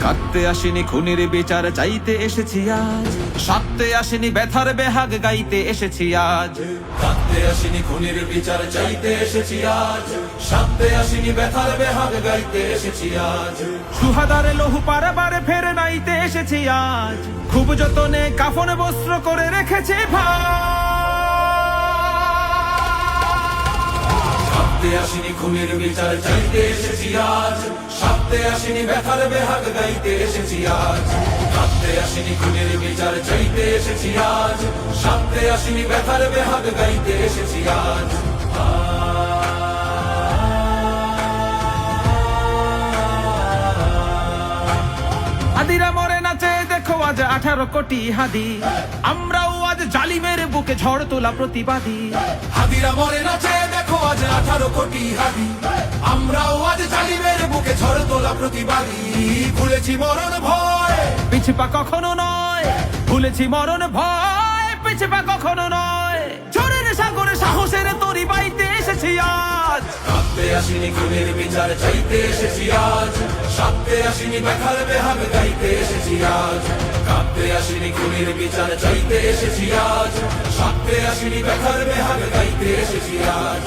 কাঁদতে আসিনি খুনির বিচার চাইতে এসেছি আজ, সাথে আসিনি ব্যথার বেহাগ গাইতে এসেছি আজ। কাঁদতে আসিনি খুনির বিচার চাইতে এসেছি আজ, সাথে আসিনি ব্যথার বেহাগ গাইতে এসেছি আজ। সুহাদারে লহু পারাবারে ফের নাইতে এসেছি আজ, খুব যতনে কাফন বস্ত্র করে রেখেছি ভাই। কাঁদতে আসিনি খুনির বিচার চাইতে এসেছি আজ, সাথে আসিনি ব্যথার বেহাগ গাইতে এসেছি আজ। কাঁদতে আসিনি খুনির বিচার চাইতে এসেছি আজ, সাথে আসিনি ব্যথার বেহাগ গাইতে এসেছি আজ। হাদিরা মরে নাচে দেখো আজ 18 কোটি হাদি, আমরাও আজ জালিমের বুকে ঝড় তোলা প্রতিবাদী। হাদিরা মরে নাচে দেখো আজ 18 কোটি হাদি, আমরাও আজ জালিমের বুকে ঝড় তোলা প্রতিবাদী। ভুলেছি মরণ ভয়, পিছপা কখনো নয়, ভুলেছি মরণ ভয়, পিছপা কখনো নয়। জোরের সাগরে সাহসের তরি বাইতে এসেছি আজ। কাঁদতে আসিনি খুনির বিচার চাইতে এসেছি আজ, সাথে আসিনি ব্যথার বেহাগ গাইতে এসেছি আজ। কাঁদতে আসিনি খুনির বিচার চাইতে এসেছি আজ, সাথে আসিনি ব্যথার বেহাগ গাইতে এসেছি আজ।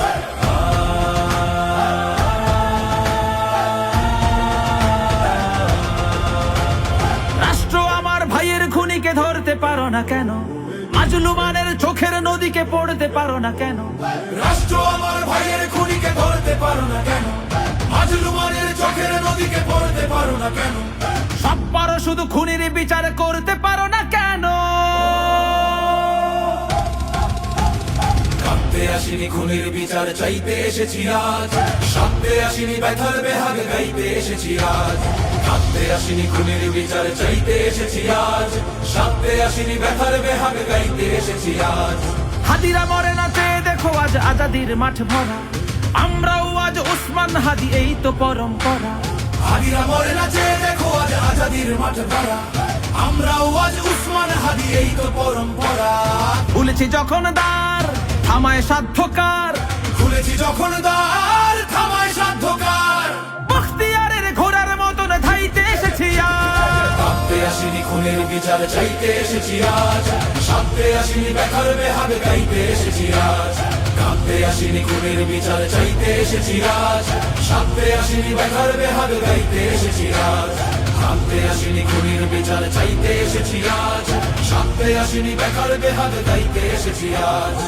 রাষ্ট্র আমার ভাইয়ের খুনিকে ধরতে পারো না কেন? মাজলুমানের চোখের নদীকে পড়তে পারো না কেন? রাষ্ট্র আমার ভাইয়ের খুনিকে ধরতে পারো না কেন? মাজলুমানের চোখের নদীকে পড়তে পারো না কেন? সব পারো শুধু খুনির বিচার করতে পারো না কেন? কাঁদতে আসিনি খুনির বিচার চাইতে এসেছি আজ, সাথে আসিনি ব্যথার বেহাগ গাইতে এসেছি আজ। কাঁদতে আসিনি খুনির বিচার চাইতে এসেছি আজ, সাথে আসিনি ব্যথার বেহাগ গাইতে এসেছি আজ। হাদিরা মরে নাচে দেখো আজ আজাদির মাঠ ভরা, আমরাও আজ উসমান হাদি, এই তো পরম্পরা। হাদিরা মরে নাচে দেখো আজ আজাদির মাঠ ভরা, আমরাও আজ উসমান হাদি, এই তো পরম্পরা। ভুলেছি যখন দ্বার থামায় সাধ্যকার, খুলেছি যখন দ্বার থামায় সাধ্যকার। বখতিয়ারের ঘোড়ার মতন ধাইতে এসেছি আজ। কাঁদতে আসিনি খুনের বিচার চাইতে এসেছি আজ, সাথে আসিনি ব্যথার বেহাগ গাইতে এসেছি আজ। কাঁদতে আসিনি খুনের বিচার চাইতে এসেছি আজ, সাথে আসিনি ব্যথার বেহাগ গাইতে এসেছি আজ। কাঁদতে আসিনি খুনের বিচার চাইতে এসেছি আজ, সাথে আসিনি ব্যথার বেহাগ গাইতে এসেছি আজ।